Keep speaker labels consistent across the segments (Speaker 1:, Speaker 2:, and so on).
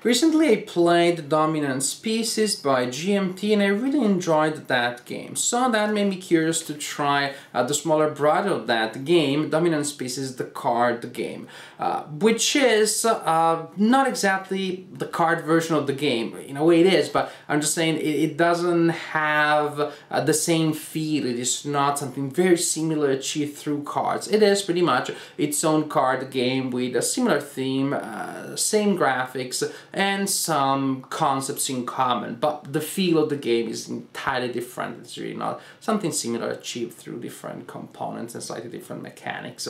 Speaker 1: Recently I played Dominant Species by GMT and I really enjoyed that game. So that made me curious to try the smaller brother of that game, Dominant Species, the card game. Which is not exactly the card version of the game. In a way it is, but I'm just saying it doesn't have the same feel. It is not something very similar achieved through cards. It is pretty much its own card game with a similar theme, same graphics, and some concepts in common, but the feel of the game is entirely different. It's really not something similar achieved through different components and slightly different mechanics.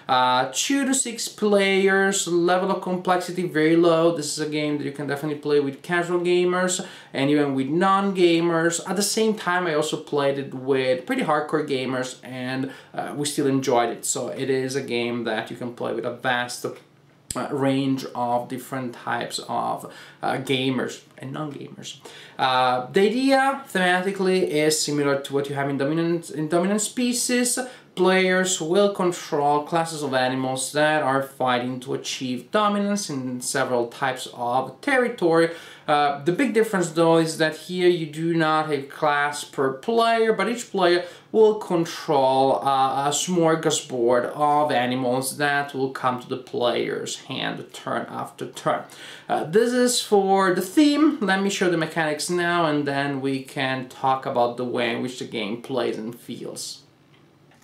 Speaker 1: 2 to 6 players, level of complexity very low. This is a game that you can definitely play with casual gamers and even with non-gamers. At the same time, I also played it with pretty hardcore gamers and we still enjoyed it. So it is a game that you can play with a vast range of different types of gamers and non-gamers. The idea thematically is similar to what you have in Dominant Species. Players will control classes of animals that are fighting to achieve dominance in several types of territory. The big difference though is that here you do not have a class per player, but each player will control a smorgasbord of animals that will come to the player's hand turn after turn. This is for the theme. Let me show the mechanics now and then we can talk about the way in which the game plays and feels.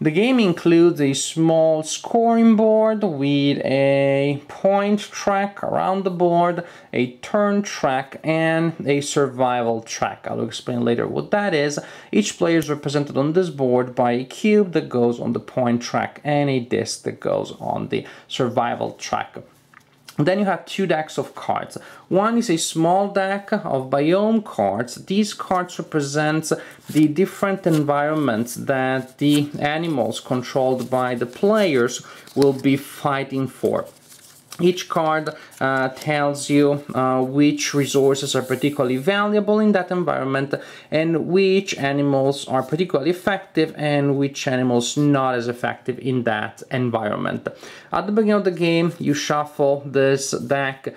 Speaker 1: The game includes a small scoring board with a point track around the board, a turn track, and a survival track. I'll explain later what that is. Each player is represented on this board by a cube that goes on the point track and a disc that goes on the survival track. Then you have 2 decks of cards. One is a small deck of biome cards. These cards represent the different environments that the animals controlled by the players will be fighting for. Each card tells you which resources are particularly valuable in that environment and which animals are particularly effective and which animals not as effective in that environment. At the beginning of the game, you shuffle this deck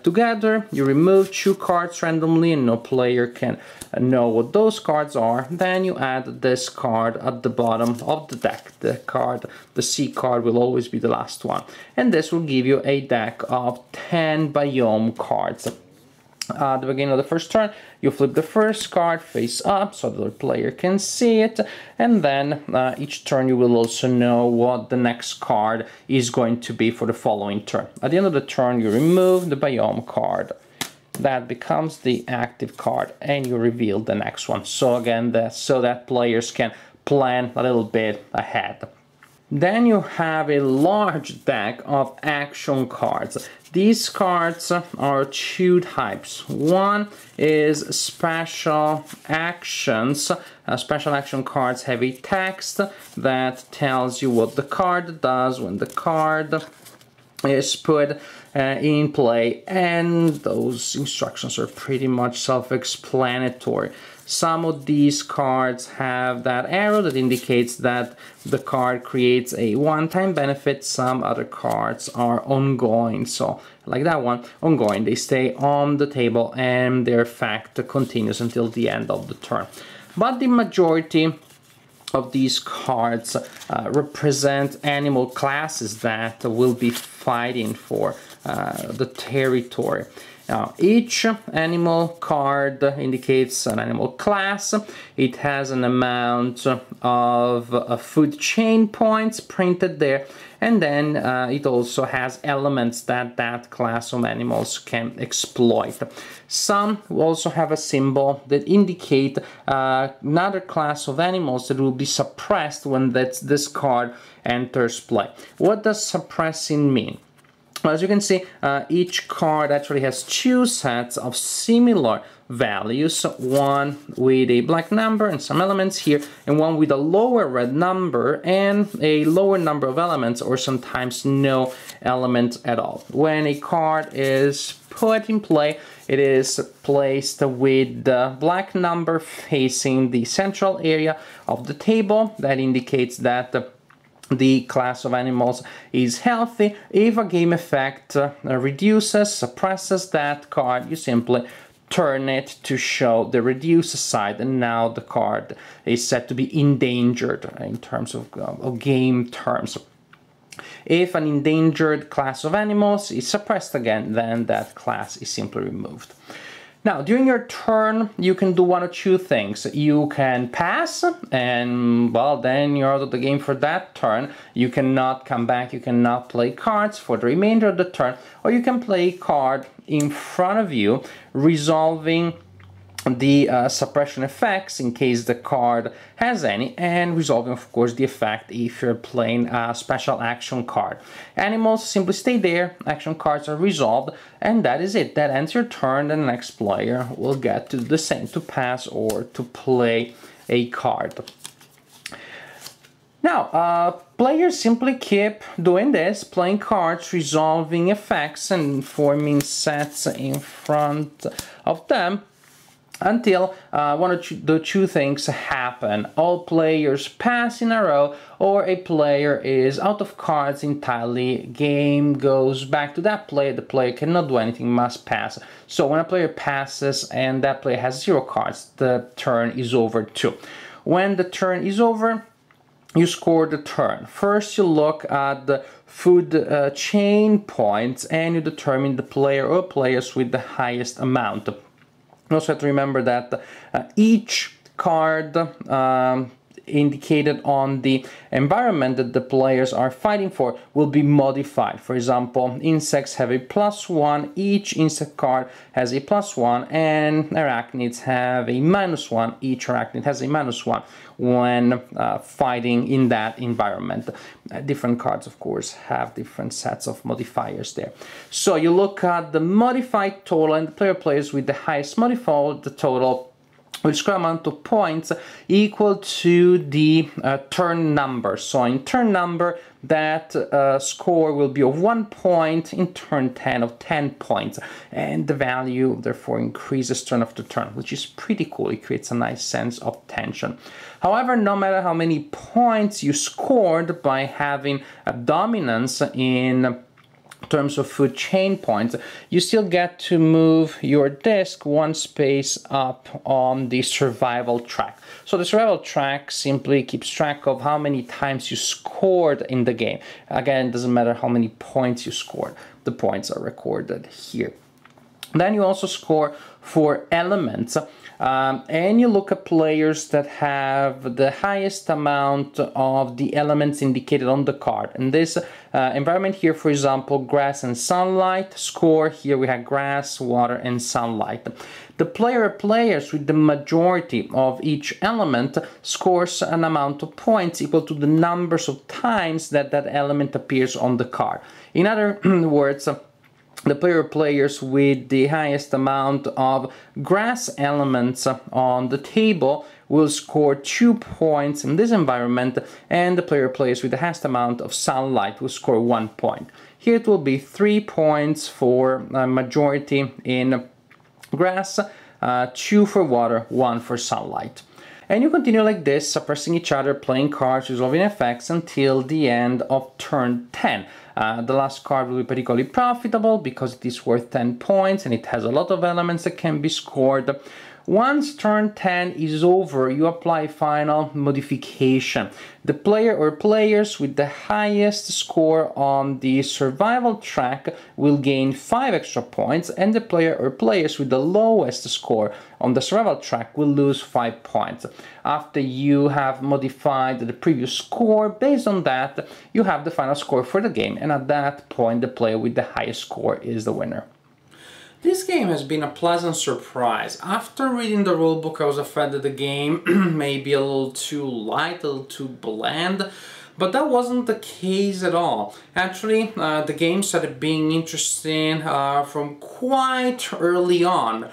Speaker 1: together, you remove 2 cards randomly and no player can know what those cards are. Then you add this card at the bottom of the deck. The C card will always be the last one. And this will give you a deck of 10 biome cards. At the beginning of the first turn, you flip the first card face up so the player can see it, and then each turn you will also know what the next card is going to be for the following turn. At the end of the turn, you remove the biome card. That becomes the active card, and you reveal the next one. So again, so that players can plan a little bit ahead. Then you have a large deck of action cards. These cards are 2 types. One is special actions. Special action cards have a text that tells you what the card does when the card is put in play, and those instructions are pretty much self-explanatory. Some of these cards have that arrow that indicates that the card creates a one-time benefit. Some other cards are ongoing, so like that one, ongoing. They stay on the table and their effect continues until the end of the turn. But the majority of these cards represent animal classes that will be fighting for the territory. Now, each animal card indicates an animal class. It has an amount of food chain points printed there, and then it also has elements that that class of animals can exploit. Some will also have a symbol that indicate another class of animals that will be suppressed when this card enters play. What does suppressing mean? As you can see, each card actually has 2 sets of similar values, one with a black number and some elements here, and one with a lower red number and a lower number of elements, or sometimes no element at all. When a card is put in play, it is placed with the black number facing the central area of the table. That indicates that the class of animals is healthy. If a game effect reduces, suppresses that card, you simply turn it to show the reduced side, and now the card is said to be endangered in terms of game terms. If an endangered class of animals is suppressed again, then that class is simply removed. Now, during your turn, you can do one of two things. You can pass, and, well, then you're out of the game for that turn. You cannot come back, you cannot play cards for the remainder of the turn, or you can play a card in front of you, resolving the suppression effects in case the card has any, and resolving, of course, the effect if you're playing a special action card. Animals simply stay there, action cards are resolved, and that is it. That ends your turn, and the next player will get to do the same, to pass or to play a card. Now, players simply keep doing this, playing cards, resolving effects, and forming sets in front of them, until one of the two things happen. All players pass in a row, or a player is out of cards entirely. Game goes back to that player. The player cannot do anything, must pass. So when a player passes and that player has 0 cards, the turn is over too. When the turn is over, you score the turn. First, you look at the food chain points, and you determine the player or players with the highest amount. You also have to remember that each card indicated on the environment that the players are fighting for will be modified. For example, insects have a +1, each insect card has a +1, and arachnids have a -1, each arachnid has a -1 when fighting in that environment. Different cards, of course, have different sets of modifiers there. So you look at the modified total, and the player plays with the highest modified total, will score amount of points equal to the turn number. So in turn number, that score will be of 1 point, in turn 10 of 10 points, and the value therefore increases turn after turn, which is pretty cool. It creates a nice sense of tension. However, no matter how many points you scored by having a dominance in terms of food chain points, you still get to move your disc 1 space up on the survival track. So the survival track simply keeps track of how many times you scored in the game. Again, it doesn't matter how many points you scored. The points are recorded here. Then you also score for elements. And you look at players that have the highest amount of the elements indicated on the card. In this environment here, for example, grass and sunlight score. Here we have grass, water, and sunlight. The player or players with the majority of each element scores an amount of points equal to the numbers of times that that element appears on the card. In other words, the player or players with the highest amount of grass elements on the table will score 2 points in this environment, and the player or players with the highest amount of sunlight will score 1 point. Here it will be 3 points for majority in grass, 2 for water, 1 for sunlight. And you continue like this, suppressing each other, playing cards, resolving effects until the end of turn 10. The last card will be particularly profitable because it is worth 10 points and it has a lot of elements that can be scored. Once turn 10 is over, you apply final modification. The player or players with the highest score on the survival track will gain 5 extra points, and the player or players with the lowest score on the survival track will lose 5 points. After you have modified the previous score, based on that, you have the final score for the game, and at that point, the player with the highest score is the winner.
Speaker 2: This game has been a pleasant surprise. After reading the rulebook, I was afraid that the game may be a little too light, a little too bland, but that wasn't the case at all. Actually, the game started being interesting from quite early on.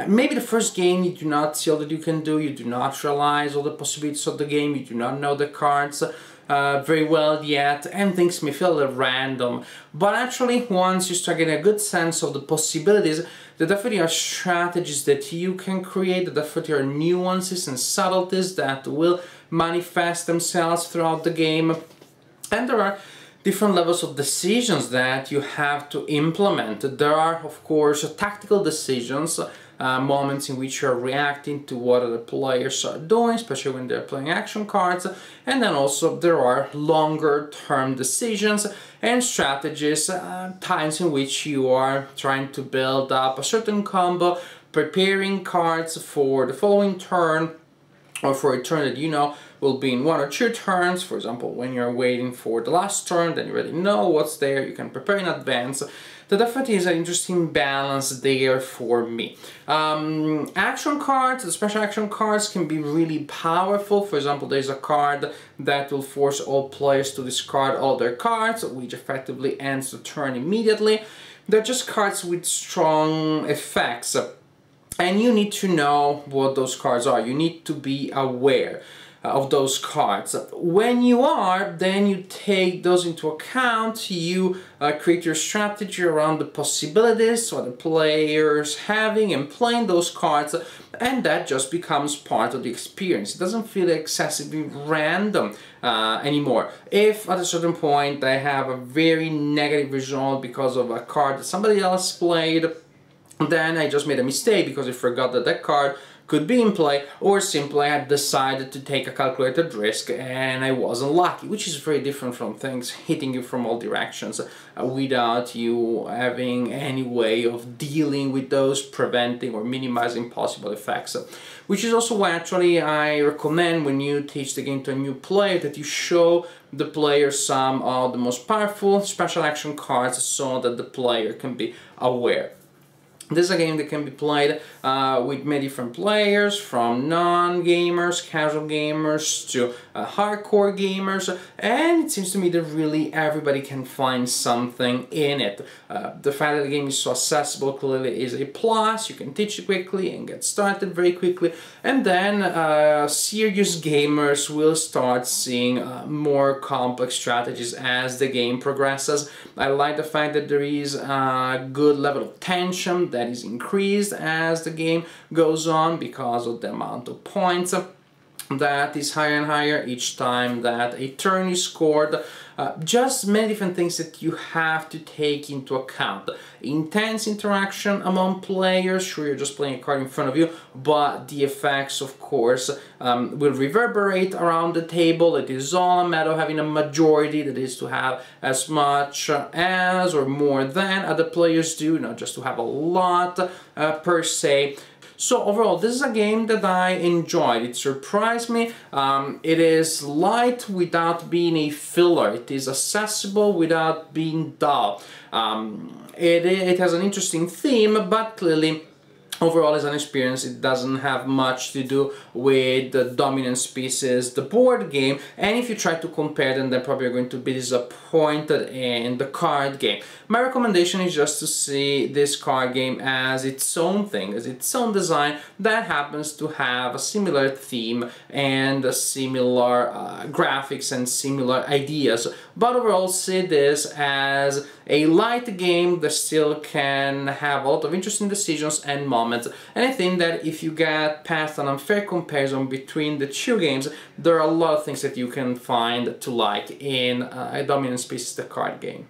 Speaker 2: Maybe the first game you do not see all that you can do, you do not realize all the possibilities of the game, you do not know the cards very well yet, and things may feel a little random. But actually, once you start getting a good sense of the possibilities, there definitely are strategies that you can create, there definitely are nuances and subtleties that will manifest themselves throughout the game.
Speaker 1: And there are different levels of decisions that you have to implement. There are, of course, tactical decisions, moments in which you're reacting to what other players are doing, especially when they're playing action cards. And then also there are longer term decisions and strategies, times in which you are trying to build up a certain combo, preparing cards for the following turn, or for a turn that you know will be in 1 or 2 turns. For example, when you're waiting for the last turn, then you already know what's there, you can prepare in advance. That definitely is an interesting balance there for me. Action cards, the special action cards, can be really powerful. For example, there's a card that will force all players to discard all their cards, which effectively ends the turn immediately. They're just cards with strong effects. And you need to know what those cards are. You need to be aware of those cards. When you are, then you take those into account. You create your strategy around the possibilities of the players having and playing those cards, and that just becomes part of the experience. It doesn't feel excessively random anymore. If at a certain point I have a very negative result because of a card that somebody else played, then I just made a mistake because I forgot that that card could be in play, or simply I had decided to take a calculated risk and I wasn't lucky, which is very different from things hitting you from all directions without you having any way of dealing with those, preventing or minimizing possible effects. Which is also why actually I recommend, when you teach the game to a new player, that you show the player some of the most powerful special action cards so that the player can be aware. This is a game that can be played with many different players, from non-gamers, casual gamers, to hardcore gamers, and it seems to me that really everybody can find something in it. The fact that the game is so accessible clearly is a plus. You can teach it quickly and get started very quickly, and then serious gamers will start seeing more complex strategies as the game progresses. I like the fact that there is a good level of tension that is increased as the game goes on because of the amount of points that is higher and higher each time that a turn is scored. Just many different things that you have to take into account. Intense interaction among players. Sure, you're just playing a card in front of you, but the effects, of course, will reverberate around the table. It is all a matter of having a majority, that is to have as much as or more than other players do, not just to have a lot per se. So overall, this is a game that I enjoyed. It surprised me. It is light without being a filler. It is accessible without being dull. It has an interesting theme, but clearly, overall as an experience, it doesn't have much to do with the Dominance Pieces, the board game, and if you try to compare them, then probably you're going to be disappointed in the card game. My recommendation is just to see this card game as its own thing, as its own design that happens to have a similar theme and a similar graphics and similar ideas, but overall see this as a light game that still can have a lot of interesting decisions and moments. And I think that if you get past an unfair comparison between the two games, there are a lot of things that you can find to like in a Dominance Pieces, the card game.